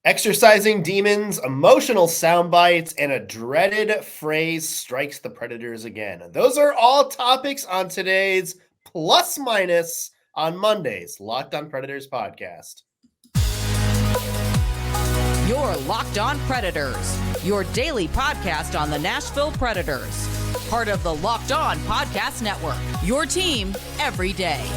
Exorcising demons, emotional sound bites, and a dreaded phrase strikes the Predators again. Those are all topics on today's Plus Minus on Mondays Locked on Predators podcast. You're Locked on Predators, your daily podcast on the Nashville Predators. Part of the Locked on Podcast Network, your team every day.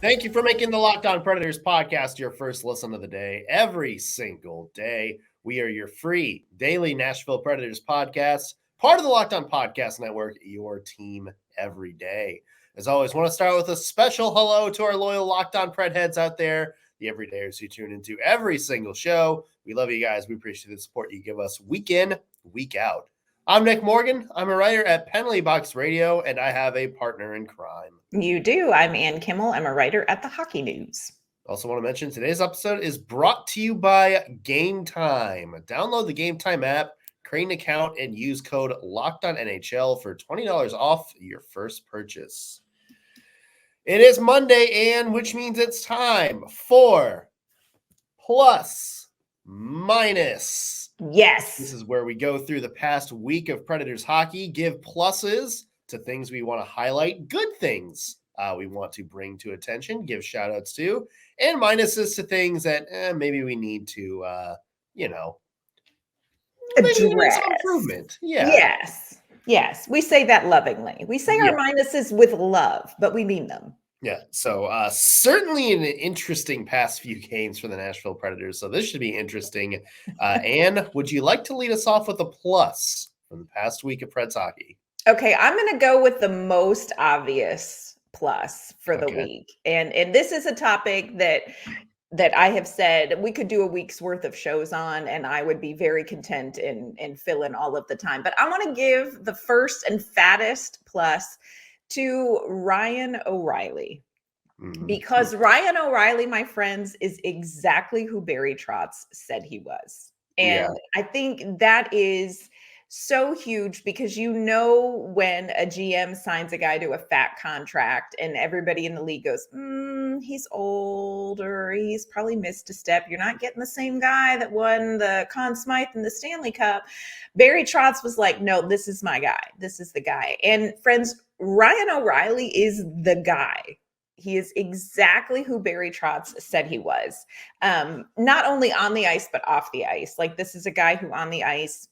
Thank you for making the Locked on Predators podcast your first listen of the day. Every single day, we are your free daily Nashville Predators podcast, part of the Locked on Podcast Network, your team every day. As always, want to start with a special hello to our loyal Locked on Pred heads out there, the everydayers who tune into every single show. We love you guys. We appreciate the support you give us week in, week out. I'm Nick Morgan. I'm a writer at Penalty Box Radio, and I have a partner in crime. You do. I'm Ann Kimmel. I'm a writer at the Hockey News. Also want to mention today's episode is brought to you by Game Time. Download the Game Time app, create an account, and use code LOCKEDONNHL for $20 off your first purchase. It is Monday, Ann, which means it's time for Plus Minus. Yes. This is where we go through the past week of Predators hockey, give pluses to things we want to highlight, good things we want to bring to attention, give shout outs to, and minuses to things that maybe we need to, address some improvement. Yeah. Yes. We say that lovingly. We say our minuses with love, but we mean them. Yeah. So certainly an interesting past few games for the Nashville Predators. So this should be interesting. Ann, would you like to lead us off with a plus from the past week of Preds hockey? Okay, I'm going to go with the most obvious plus for the week. And this is a topic that I have said we could do a week's worth of shows on, and I would be very content in fill in all of the time. But I want to give the first and fattest plus to Ryan O'Reilly. Because Ryan O'Reilly, my friends, is exactly who Barry Trotz said he was. And I think that is so huge because when a GM signs a guy to a fat contract and everybody in the league goes, he's older, he's probably missed a step. You're not getting the same guy that won the Conn Smythe and the Stanley Cup. Barry Trotz was like, no, this is my guy. This is the guy. And friends, Ryan O'Reilly is the guy. He is exactly who Barry Trotz said he was. Not only on the ice, but off the ice. Like, this is a guy who on the ice,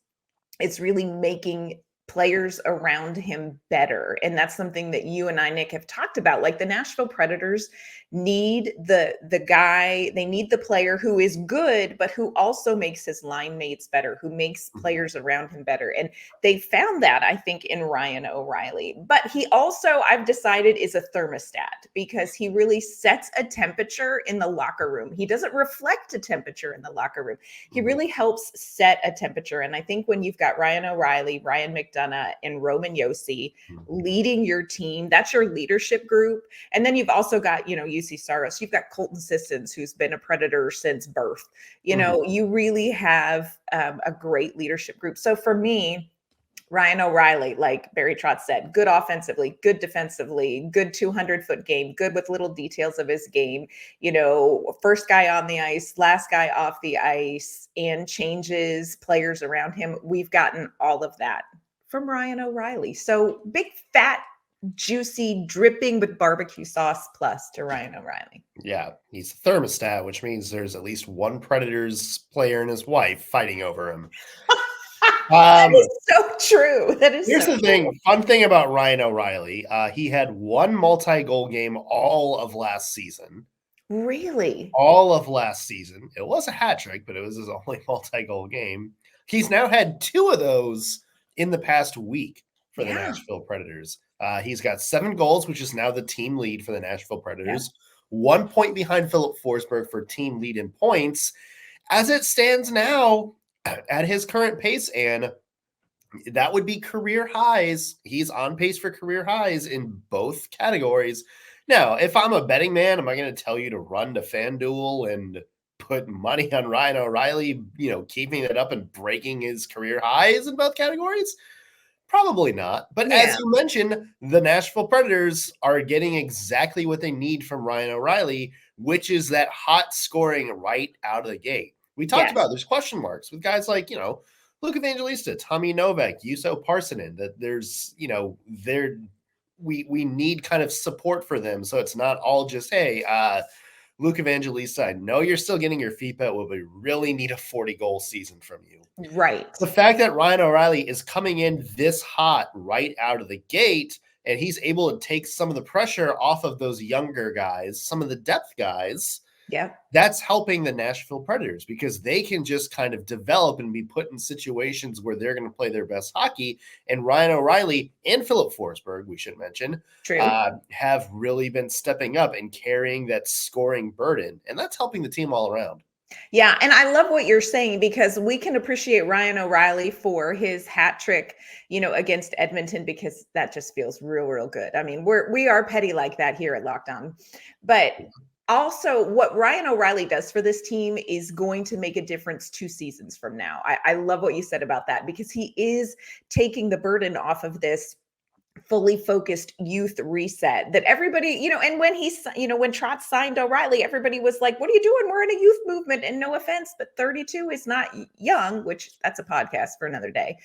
it's really making players around him better. And that's something that you and I, Nick, have talked about. Like, the Nashville Predators need the guy, they need the player who is good, but who also makes his line mates better, who makes players around him better. And they found that, I think, in Ryan O'Reilly. But he also, I've decided, is a thermostat because he really sets a temperature in the locker room. He doesn't reflect a temperature in the locker room. He really helps set a temperature. And I think when you've got Ryan O'Reilly, Ryan McDonagh, and Roman Josi leading your team, that's your leadership group. And then you've also got, UC Saros. You've got Colton Sissons, who's been a Predator since birth. You really have a great leadership group. So for me, Ryan O'Reilly, like Barry Trotz said, good offensively, good defensively, good 200-foot game, good with little details of his game, first guy on the ice, last guy off the ice, and changes players around him. We've gotten all of that from Ryan O'Reilly. So big, fat, juicy, dripping with barbecue sauce plus to Ryan O'Reilly. Yeah, he's a thermostat, which means there's at least one Predators player and his wife fighting over him. That is so true. Here's the thing. Fun thing about Ryan O'Reilly. He had one multi-goal game all of last season. Really? All of last season. It was a hat trick, but it was his only multi-goal game. He's now had two of those in the past week for the Nashville Predators. He's got 7 goals, which is now the team lead for the Nashville Predators. 1 point behind Filip Forsberg for team lead in points. As it stands now, at his current pace, and that would be career highs. He's on pace for career highs in both categories. Now, if I'm a betting man, am I going to tell you to run to FanDuel and put money on Ryan O'Reilly, keeping it up and breaking his career highs in both categories? Probably not. But as you mentioned, the Nashville Predators are getting exactly what they need from Ryan O'Reilly, which is that hot scoring right out of the gate. We talked about there's question marks with guys like, Luke Evangelista, Tommy Novak, Juuso Parssinen, that there's, we need kind of support for them. So it's not all just, hey, Luke Evangelista, I know you're still getting your feet wet, but we really need a 40-goal season from you. Right. The fact that Ryan O'Reilly is coming in this hot right out of the gate, and he's able to take some of the pressure off of those younger guys, some of the depth guys, that's helping the Nashville Predators because they can just kind of develop and be put in situations where they're going to play their best hockey. And Ryan O'Reilly and Filip Forsberg, we should mention, have really been stepping up and carrying that scoring burden. And that's helping the team all around. Yeah. And I love what you're saying because we can appreciate Ryan O'Reilly for his hat trick, against Edmonton, because that just feels real, real good. I mean, we are petty like that here at Locked On, but also what Ryan O'Reilly does for this team is going to make a difference 2 seasons from now. I love what you said about that because he is taking the burden off of this fully focused youth reset that everybody, and when when Trotz signed O'Reilly, everybody was like, what are you doing? We're in a youth movement. And no offense, but 32 is not young, which that's a podcast for another day.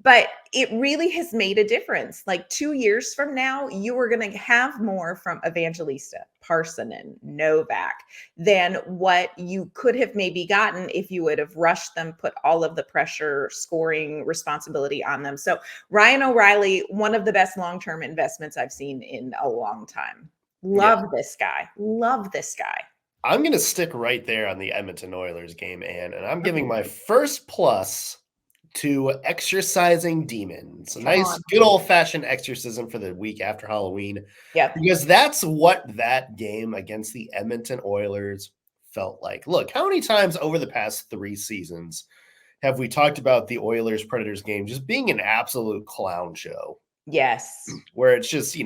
But it really has made a difference. Like 2 years from now, you are going to have more from Evangelista, Parssinen, Novak than what you could have maybe gotten if you would have rushed them, put all of the pressure, scoring responsibility on them. So Ryan O'Reilly, one of the best long-term investments I've seen in a long time. Love this guy. Love this guy. I'm going to stick right there on the Edmonton Oilers game, Ann, and I'm giving my first plus to exorcising demons. A nice, good old-fashioned exorcism for the week after Halloween. Yeah. Because that's what that game against the Edmonton Oilers felt like. Look, how many times over the past 3 seasons have we talked about the Oilers-Predators game just being an absolute clown show? Yes. Where it's just,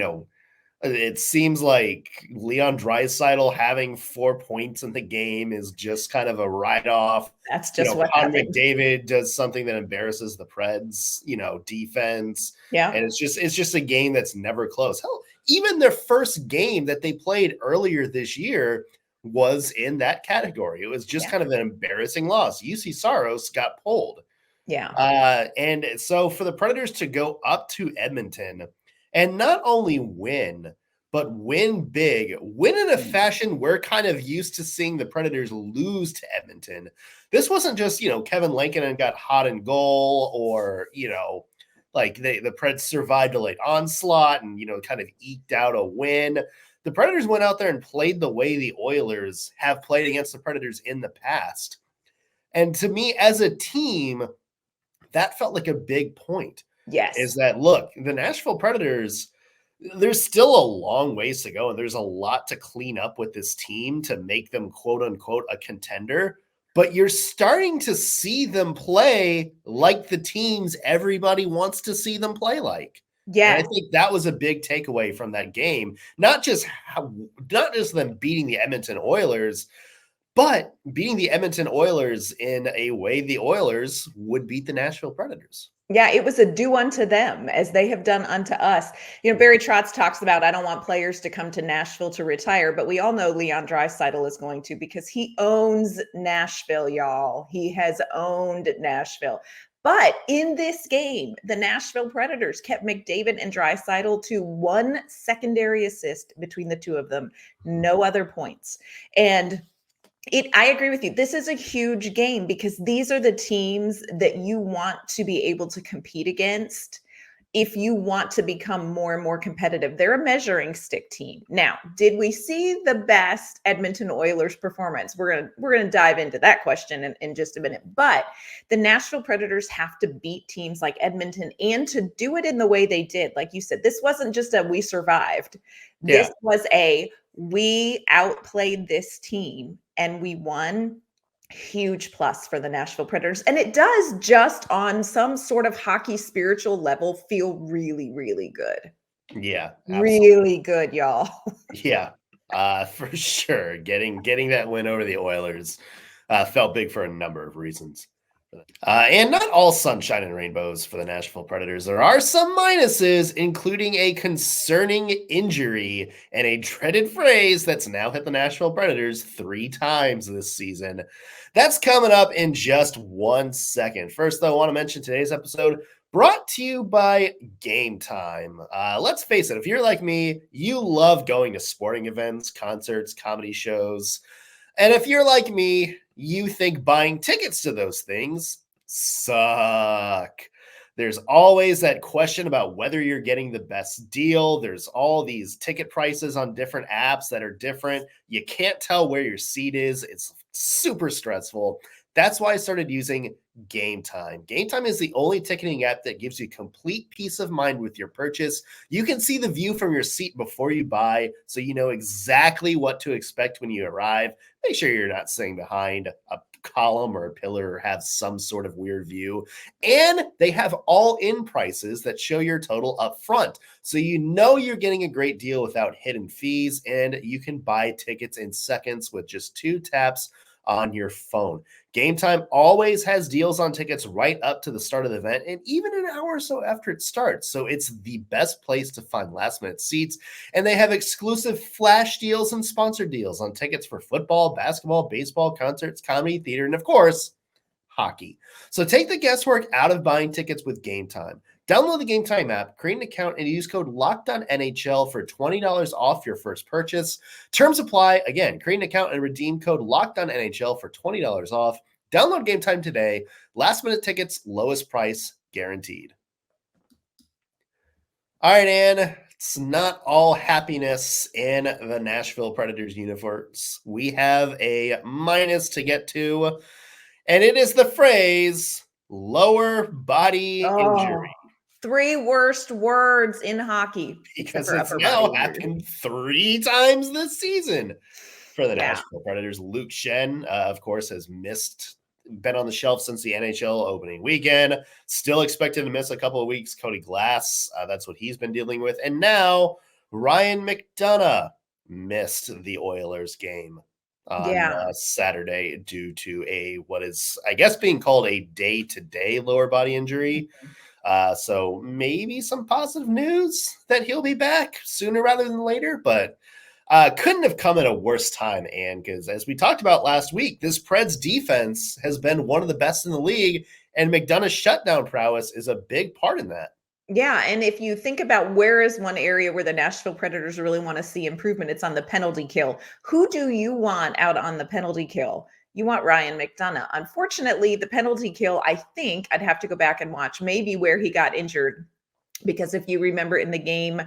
it seems like Leon Draisaitl having 4 points in the game is just kind of a write-off. That's just what Connor McDavid does something that embarrasses the Preds, defense. Yeah. And it's just a game that's never close. Hell, even their first game that they played earlier this year was in that category. It was just kind of an embarrassing loss. UC Saros got pulled. Yeah. And so for the Predators to go up to Edmonton and not only win, but win big, win in a fashion we're kind of used to seeing the Predators lose to Edmonton. This wasn't just, Kevin Lankinen got hot in goal or, like the Preds survived a late onslaught and, kind of eked out a win. The Predators went out there and played the way the Oilers have played against the Predators in the past. And to me, as a team, that felt like a big point. Yes. Is that, look, the Nashville Predators, there's still a long ways to go, and there's a lot to clean up with this team to make them, quote unquote, a contender. But you're starting to see them play like the teams everybody wants to see them play like. Yeah. And I think that was a big takeaway from that game. Not just them beating the Edmonton Oilers, but beating the Edmonton Oilers in a way the Oilers would beat the Nashville Predators. Yeah, it was a do unto them as they have done unto us. Barry Trotz talks about, I don't want players to come to Nashville to retire, but we all know Leon Draisaitl is going to because he owns Nashville, y'all. He has owned Nashville. But in this game, the Nashville Predators kept McDavid and Draisaitl to 1 secondary assist between the 2 of them, no other points. And I agree with you. This is a huge game because these are the teams that you want to be able to compete against if you want to become more and more competitive. They're a measuring stick team. Now, did we see the best Edmonton Oilers performance? We're gonna dive into that question in just a minute. But the Nashville Predators have to beat teams like Edmonton and to do it in the way they did. Like you said, this wasn't just a we survived. This was a we outplayed this team and we won. Huge plus for the Nashville Predators. And it does, just on some sort of hockey spiritual level, feel really, really good. Yeah. Absolutely. Really good, y'all. Yeah, for sure. Getting that win over the Oilers felt big for a number of reasons. And not all sunshine and rainbows for the Nashville Predators. There are some minuses, including a concerning injury and a dreaded phrase that's now hit the Nashville Predators 3 times this season. That's coming up in just 1 second. First, though, I want to mention today's episode brought to you by Game Time. Let's face it, if you're like me, you love going to sporting events, concerts, comedy shows. And if you're like me, you think buying tickets to those things suck. There's always that question about whether you're getting the best deal. There's all these ticket prices on different apps that are different. You can't tell where your seat is. It's super stressful. That's why I started using Game Time. Game Time is the only ticketing app that gives you complete peace of mind with your purchase. You can see the view from your seat before you buy, so you know exactly what to expect when you arrive. Make sure you're not sitting behind a column or a pillar or have some sort of weird view. And they have all-in prices that show your total up front. So you know you're getting a great deal without hidden fees, and you can buy tickets in seconds with just 2 taps on your phone. Game Time always has deals on tickets right up to the start of the event and even an hour or so after it starts. So it's the best place to find last minute seats. And they have exclusive flash deals and sponsored deals on tickets for football, basketball, baseball, concerts, comedy, theater, and of course, hockey. So take the guesswork out of buying tickets with Game Time. Download the Game Time app, create an account, and use code LOCKEDONNHL for $20 off your first purchase. Terms apply. Again, create an account and redeem code LOCKEDONNHL for $20 off. Download Game Time today. Last minute tickets, lowest price guaranteed. All right, Ann. It's not all happiness in the Nashville Predators universe. We have a minus to get to, and it is the phrase lower body injury. 3 worst words in hockey. Because it's now happened 3 times this season for the Nashville Predators. Luke Schenn, of course, has been on the shelf since the NHL opening weekend. Still expected to miss a couple of weeks. Cody Glass, that's what he's been dealing with. And now Ryan McDonagh missed the Oilers game on Saturday due to what is, I guess, being called a day-to-day lower body injury. So maybe some positive news that he'll be back sooner rather than later, but couldn't have come at a worse time, Ann, because as we talked about last week, this Preds defense has been one of the best in the league, and McDonagh's shutdown prowess is a big part in that. Yeah, and if you think about where is one area where the Nashville Predators really want to see improvement, it's on the penalty kill. Who do you want out on the penalty kill? You want Ryan McDonagh. Unfortunately, the penalty kill, I think I'd have to go back and watch maybe where he got injured. Because if you remember in the game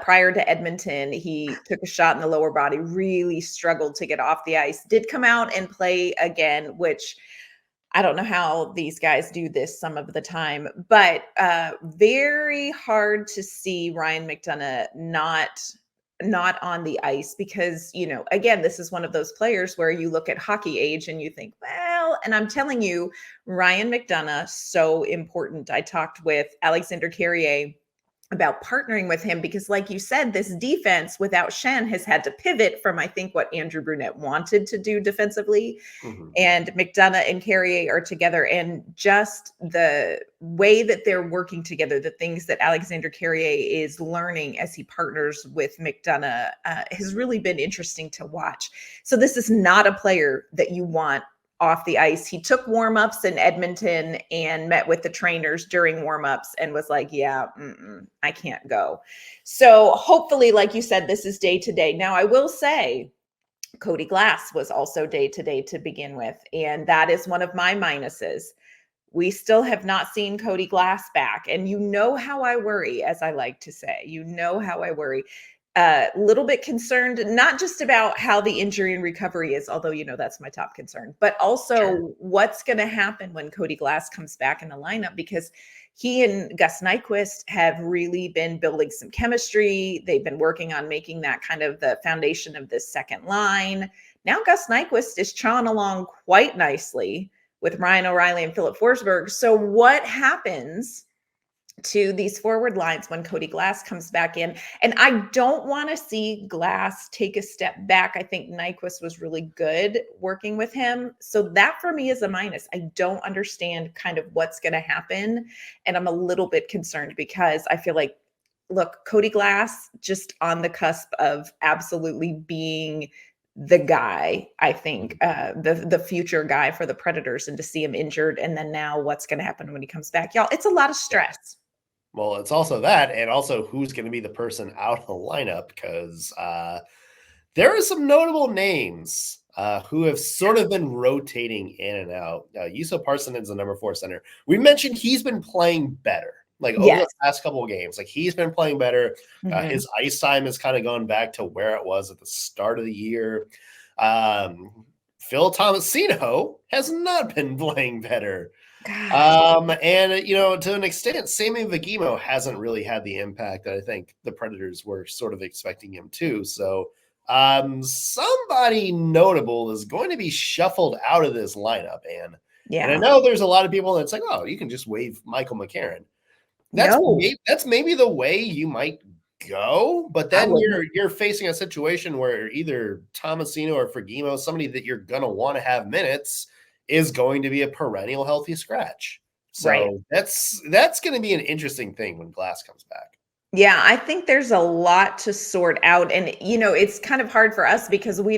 prior to Edmonton, he took a shot in the lower body, really struggled to get off the ice, did come out and play again, which I don't know how these guys do this some of the time, but very hard to see Ryan McDonagh not on the ice because, you know, again, this is one of those players where you look at hockey age and you think, well, and I'm telling you, Ryan McDonagh, so important. I talked with Alexander Carrier about partnering with him because, like you said, this defense without Schenn has had to pivot from, I think, what Andrew Brunette wanted to do defensively. Mm-hmm. And McDonagh and Carrier are together, and just the way that they're working together, the things that Alexander Carrier is learning as he partners with McDonagh has really been interesting to watch. So this is not a player that you want off the ice. He took warmups in Edmonton and met with the trainers during warmups and was like, yeah, I can't go. So hopefully, like you said, this is day to day. Now, I will say Cody Glass was also day to day to begin with. And that is one of my minuses. We still have not seen Cody Glass back. And you know how I worry, as I like to say, you know how I worry. A little bit concerned, not just about how the injury and recovery is, although, you know, that's my top concern, but also what's going to happen when Cody Glass comes back in the lineup, because he and Gus Nyquist have really been building some chemistry. They've been working on making that kind of the foundation of this second line. Now Gus Nyquist is chawing along quite nicely with Ryan O'Reilly and Filip Forsberg. So what happens to these forward lines when Cody Glass comes back in. And I don't want to see Glass take a step back. I think Nyquist was really good working with him. So that for me is a minus. I don't understand kind of what's going to happen. And I'm a little bit concerned because I feel like, look, Cody Glass just on the cusp of absolutely being the guy, I think, the future guy for the Predators, and to see him injured. And then now what's going to happen when he comes back? Y'all, it's a lot of stress. Well, it's also that, and also who's going to be the person out of the lineup, because there are some notable names who have sort of been rotating in and out. Juuso Parssinen is the number 4 center. We mentioned he's been playing better. Like over the past couple of games, like he's been playing better. His ice time has kind of gone back to where it was at the start of the year. Phil Tomasino has not been playing better. And to an extent, Sammy Fagemo hasn't really had the impact that I think the Predators were sort of expecting him to. So somebody notable is going to be shuffled out of this lineup, and I know there's a lot of people that's like, oh, you can just waive Michael McCarron. That's maybe the way you might go, but then you're facing a situation where either Tomasino or Fagemo, somebody that you're gonna want to have minutes, is going to be a perennial healthy scratch. So that's going to be an interesting thing when Glass comes back. Yeah, I think there's a lot to sort out. And, it's kind of hard for us because we're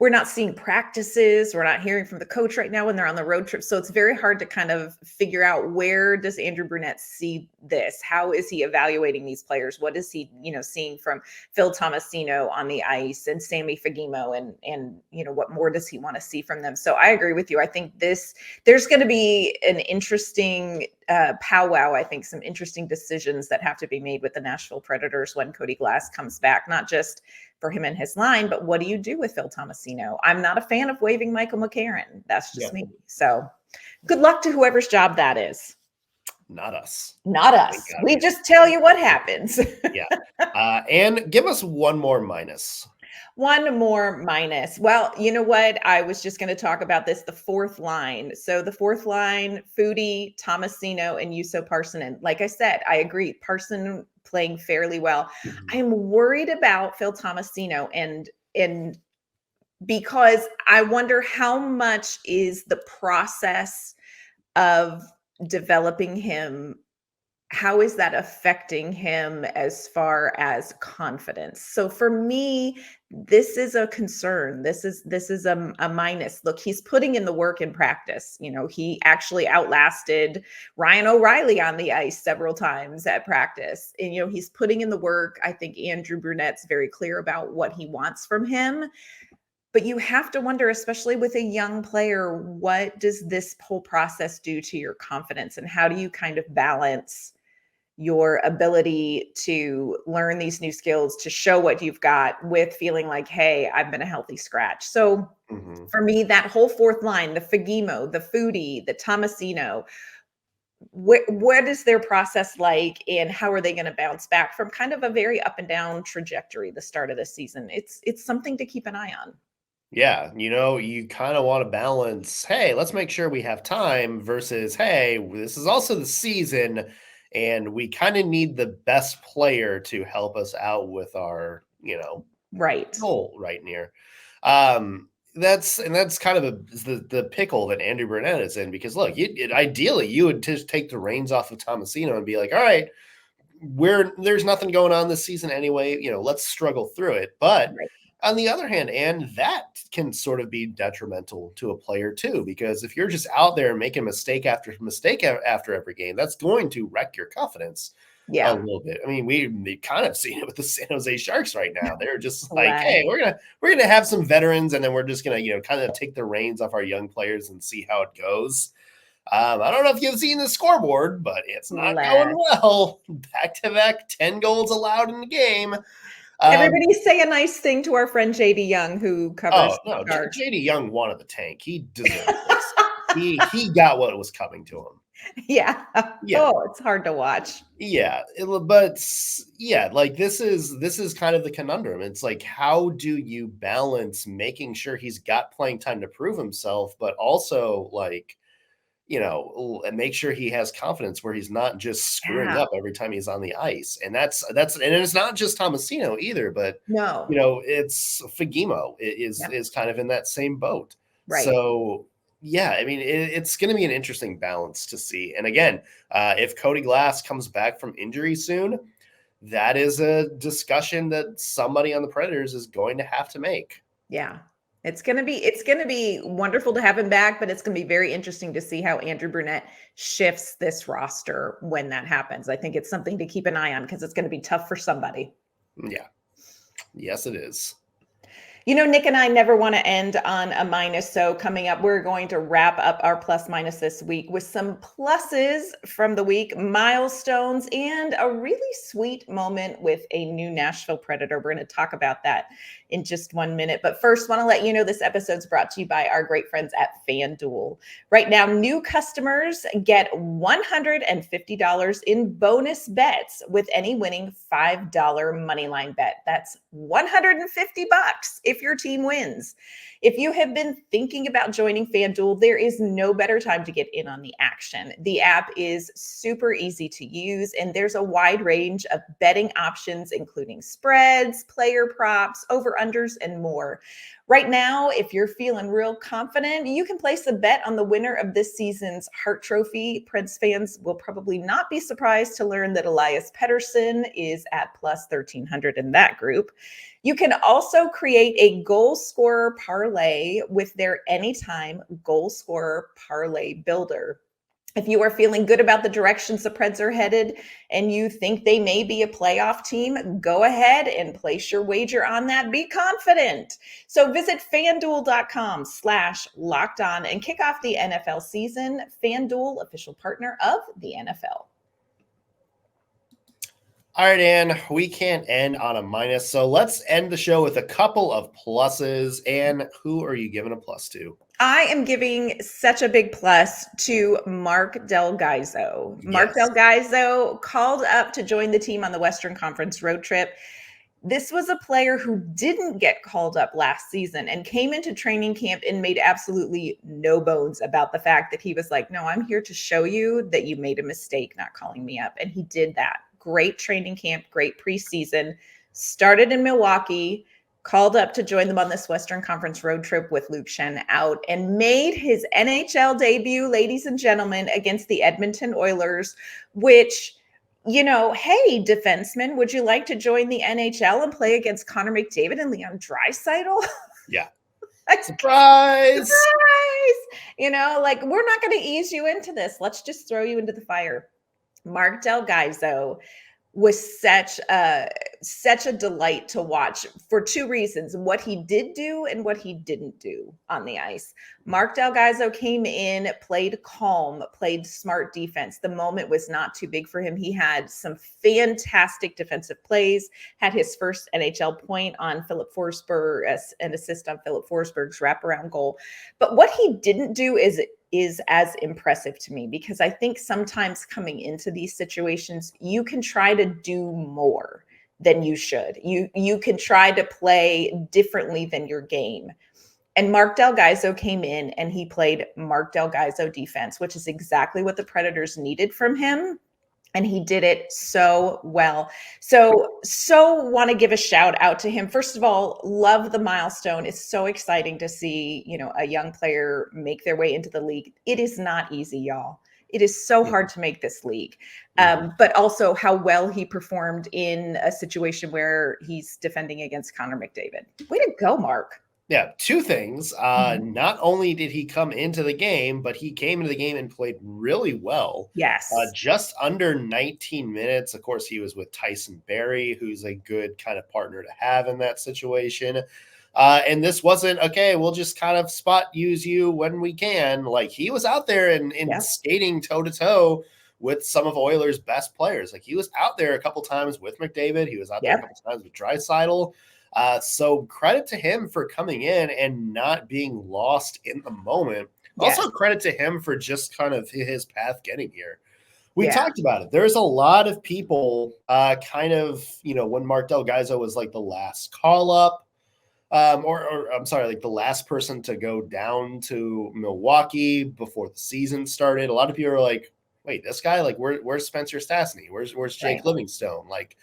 not seeing practices. We're not hearing from the coach right now when they're on the road trip. So it's very hard to kind of figure out, where does Andrew Brunette see this? How is he evaluating these players? What is he, seeing from Phil Tomasino on the ice and Sammy Fagemo, and what more does he want to see from them? So I agree with you. I think there's going to be an interesting powwow. I think some interesting decisions that have to be made with the Nashville Predators when Cody Glass comes back, not just for him and his line, but what do you do with Phil Tomasino? I'm not a fan of waiving Michael McCarron. That's just me. So good luck to whoever's job that is. Not us. Not us. We just tell you what happens. And give us one more minus. One more minus. Well, you know what? I was just going to talk about this, the fourth line. So the fourth line, Foudy, Tomasino, and Juuso Parssinen. Like I said, I agree. Parssinen playing fairly well. I'm worried about Phil Tomasino, and because I wonder how much is the process of developing him, how is that affecting him as far as confidence? So for me, this is a concern. This is a minus. Look, he's putting in the work in practice. He actually outlasted Ryan O'Reilly on the ice several times at practice. And, he's putting in the work. I think Andrew Brunette's very clear about what he wants from him. But you have to wonder, especially with a young player, what does this whole process do to your confidence? And how do you kind of balance your ability to learn these new skills, to show what you've got, with feeling like, hey, I've been a healthy scratch? So for me, that whole fourth line, the Fagemo, the Foudy, the Tomasino, what is their process like, and how are they going to bounce back from kind of a very up and down trajectory the start of the season? It's something to keep an eye on. Yeah, you kind of want to balance, hey, let's make sure we have time, versus, hey, this is also the season, and we kind of need the best player to help us out with our, goal right near. That's kind of the pickle that Andrew Brunette is in, because look, ideally you would just take the reins off of Tomasino and be like, all right, there's nothing going on this season anyway, let's struggle through it. But on the other hand, and that can sort of be detrimental to a player too, because if you're just out there making mistake after mistake after every game, that's going to wreck your confidence a little bit. I mean, we kind of seen it with the San Jose Sharks right now. They're just like, hey, we're gonna have some veterans, and then we're just gonna kind of take the reins off our young players and see how it goes. I don't know if you've seen the scoreboard, but it's not going well. Back-to-back 10 goals allowed in the game. Everybody say a nice thing to our friend JD Young, who covers. Oh no, JD Young wanted the tank. He deserved this. he got what was coming to him. Yeah. Oh, it's hard to watch. Yeah, but like this is kind of the conundrum. It's like, how do you balance making sure he's got playing time to prove himself, but also like, and make sure he has confidence where he's not just screwing up every time he's on the ice. And and it's not just Tomasino either, but no, it's Fagemo is kind of in that same boat. Right. So yeah, I mean, it's going to be an interesting balance to see. And again, if Cody Glass comes back from injury soon, that is a discussion that somebody on the Predators is going to have to make. Yeah. It's going to be wonderful to have him back, but it's going to be very interesting to see how Andrew Brunette shifts this roster when that happens. I think it's something to keep an eye on because it's going to be tough for somebody. Yeah. Yes, it is. Nick and I never want to end on a minus. So coming up, we're going to wrap up our plus minus this week with some pluses from the week, milestones, and a really sweet moment with a new Nashville Predator. We're going to talk about that in just 1 minute. But first, want to let you know this episode's brought to you by our great friends at FanDuel. Right now, new customers get $150 in bonus bets with any winning $5 moneyline bet. That's $150 if your team wins. If you have been thinking about joining FanDuel, there is no better time to get in on the action. The app is super easy to use, and there's a wide range of betting options, including spreads, player props, over-unders, and more. Right now, if you're feeling real confident, you can place a bet on the winner of this season's Hart Trophy. Preds fans will probably not be surprised to learn that Elias Pettersson is at plus 1,300 in that group. You can also create a goal scorer parlay with their anytime goal scorer parlay builder. If you are feeling good about the directions the Preds are headed and you think they may be a playoff team, go ahead and place your wager on that. Be confident. So visit FanDuel.com/lockedon and kick off the NFL season. FanDuel, official partner of the NFL. All right, Ann, we can't end on a minus, so let's end the show with a couple of pluses. Ann, who are you giving a plus to? I am giving such a big plus to Marc Del Gaizo. Yes. Marc Del Gaizo called up to join the team on the Western Conference road trip. This was a player who didn't get called up last season and came into training camp and made absolutely no bones about the fact that he was like, no, I'm here to show you that you made a mistake not calling me up. And he did that. Great training camp, great preseason, started in Milwaukee, called up to join them on this Western Conference road trip with Luke Shen out, and made his NHL debut, ladies and gentlemen, against the Edmonton Oilers, which, hey, defenseman, would you like to join the NHL and play against Connor McDavid and Leon Draisaitl? Yeah. Surprise! We're not going to ease you into this. Let's just throw you into the fire. Marc Del Gaizo was such a delight to watch for two reasons: what he did do and what he didn't do on the ice. Marc Del Gaizo came in, played calm, played smart defense. The moment was not too big for him. He had some fantastic defensive plays, had his first NHL point on Filip Forsberg, an assist on Filip Forsberg's wraparound goal. But what he didn't do is as impressive to me, because I think sometimes coming into these situations, you can try to do more than you should. You can try to play differently than your game. And Marc Del Gaizo came in and he played Marc Del Gaizo defense, which is exactly what the Predators needed from him. And he did it so well. So want to give a shout out to him. First of all, love the milestone. It's so exciting to see, a young player make their way into the league. It is not easy, y'all. It is so hard to make this league. But also how well he performed in a situation where he's defending against Connor McDavid. Way to go, Marc. Yeah, two things. Not only did he come into the game, but he came into the game and played really well. Yes. Just under 19 minutes. Of course, he was with Tyson Barrie, who's a good kind of partner to have in that situation. And this wasn't, okay, we'll just kind of spot use you when we can. Like, he was out there and skating toe-to-toe with some of Oilers' best players. Like, he was out there a couple times with McDavid. He was out there a couple times with Draisaitl. So credit to him for coming in and not being lost in the moment. Also credit to him for just kind of his path getting here. We talked about it. There's a lot of people when Marc Del Gaizo was like the last call up, or I'm sorry, like the last person to go down to Milwaukee before the season started. A lot of people are like, wait, this guy, like, where's Spencer Stastny? Where's Jake Livingstone? Like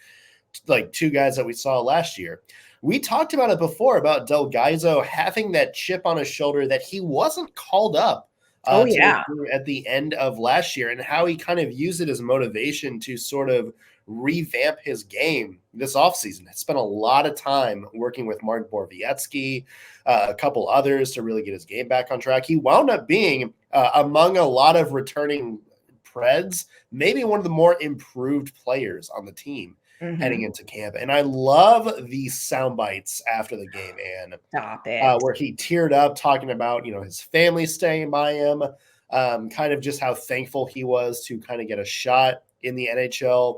two guys that we saw last year. We talked about it before about Del Gaizo having that chip on his shoulder that he wasn't called up at the end of last year, and how he kind of used it as motivation to sort of revamp his game this offseason. I spent a lot of time working with Mark Borowiecki, a couple others to really get his game back on track. He wound up being, among a lot of returning Preds, maybe one of the more improved players on the team heading into camp. And I love these sound bites after the game, Anne. Stop it. Where he teared up talking about, his family staying by him, kind of just how thankful he was to kind of get a shot in the NHL.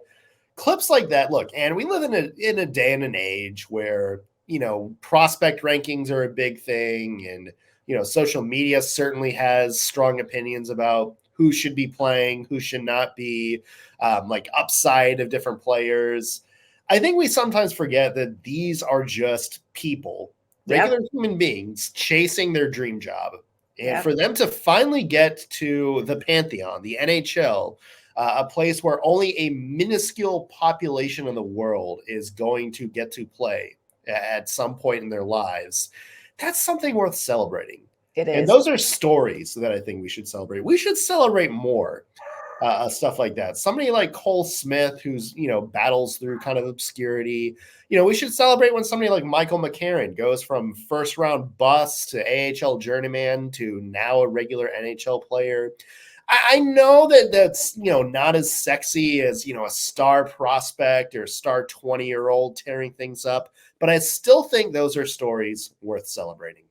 Clips like that. Look, and we live in a day and an age where, prospect rankings are a big thing. And, social media certainly has strong opinions about who should be playing, who should not be, like upside of different players. I think we sometimes forget that these are just people, regular human beings chasing their dream job. And for them to finally get to the Pantheon, the NHL, a place where only a minuscule population in the world is going to get to play at some point in their lives, that's something worth celebrating. It is. And those are stories that I think we should celebrate. We should celebrate more stuff like that. Somebody like Cole Smith, who's, battles through kind of obscurity. We should celebrate when somebody like Michael McCarron goes from first round bust to AHL journeyman to now a regular NHL player. I know that that's, not as sexy as, a star prospect or star 20-year-old tearing things up, but I still think those are stories worth celebrating.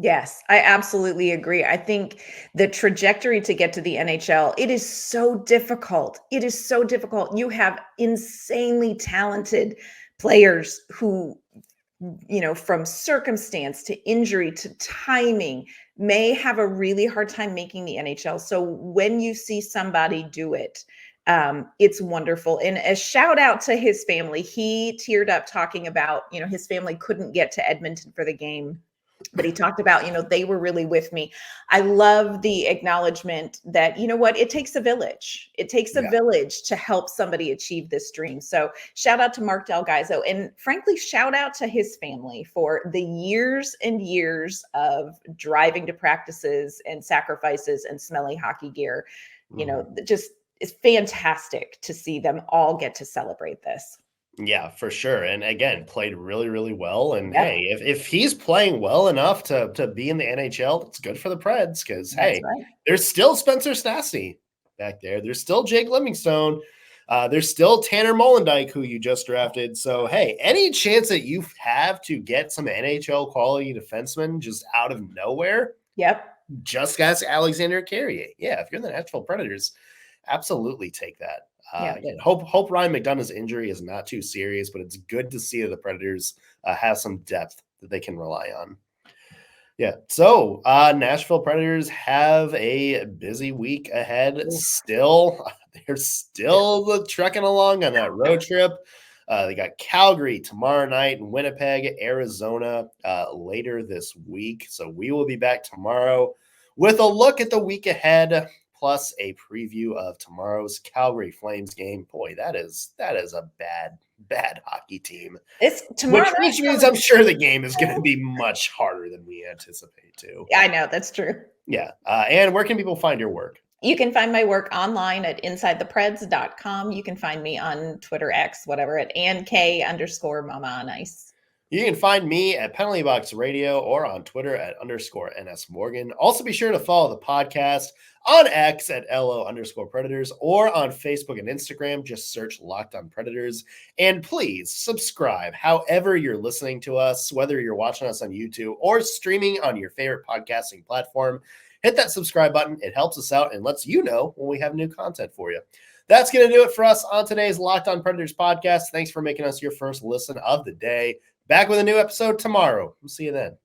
Yes, I absolutely agree. I think the trajectory to get to the NHL, it is so difficult. It is so difficult. You have insanely talented players who, from circumstance to injury to timing, may have a really hard time making the NHL. So when you see somebody do it, it's wonderful. And a shout out to his family. He teared up talking about, his family couldn't get to Edmonton for the game, but he talked about, they were really with me. I love the acknowledgement that, it takes a village. It takes a village to help somebody achieve this dream. So shout out to Marc Del Gaizo, and frankly, shout out to his family for the years and years of driving to practices and sacrifices and smelly hockey gear. Just it's fantastic to see them all get to celebrate this. Yeah, for sure. And again, played really, really well. And hey, if he's playing well enough to be in the NHL, it's good for the Preds because, there's still Spencer Stastny back there. There's still Jake Livingstone. There's still Tanner Molendyk, who you just drafted. So, hey, any chance that you have to get some NHL quality defensemen just out of nowhere, just ask Alexander Carrier. Yeah, if you're the Nashville Predators, absolutely take that. Again, hope Ryan McDonagh's injury is not too serious, but it's good to see that the Predators have some depth that they can rely on. Yeah. So Nashville Predators have a busy week ahead. They're still trucking along on that road trip. They got Calgary tomorrow night and Winnipeg, Arizona later this week. So we will be back tomorrow with a look at the week ahead, plus a preview of tomorrow's Calgary Flames game. Boy, that is a bad hockey team. It's tomorrow, which means I'm sure the game is going to be much harder than we anticipate too. I know, that's true. Yeah. And where can people find your work? You can find my work online at InsideThePreds.com. You can find me on Twitter, X, whatever, at AnnK_Mama on Ice. You can find me at Penalty Box Radio or on Twitter at _NS Morgan. Also be sure to follow the podcast on X at LO_Predators or on Facebook and Instagram. Just search Locked On Predators. And please subscribe however you're listening to us, whether you're watching us on YouTube or streaming on your favorite podcasting platform. Hit that subscribe button. It helps us out and lets you know when we have new content for you. That's going to do it for us on today's Locked On Predators podcast. Thanks for making us your first listen of the day. Back with a new episode tomorrow. We'll see you then.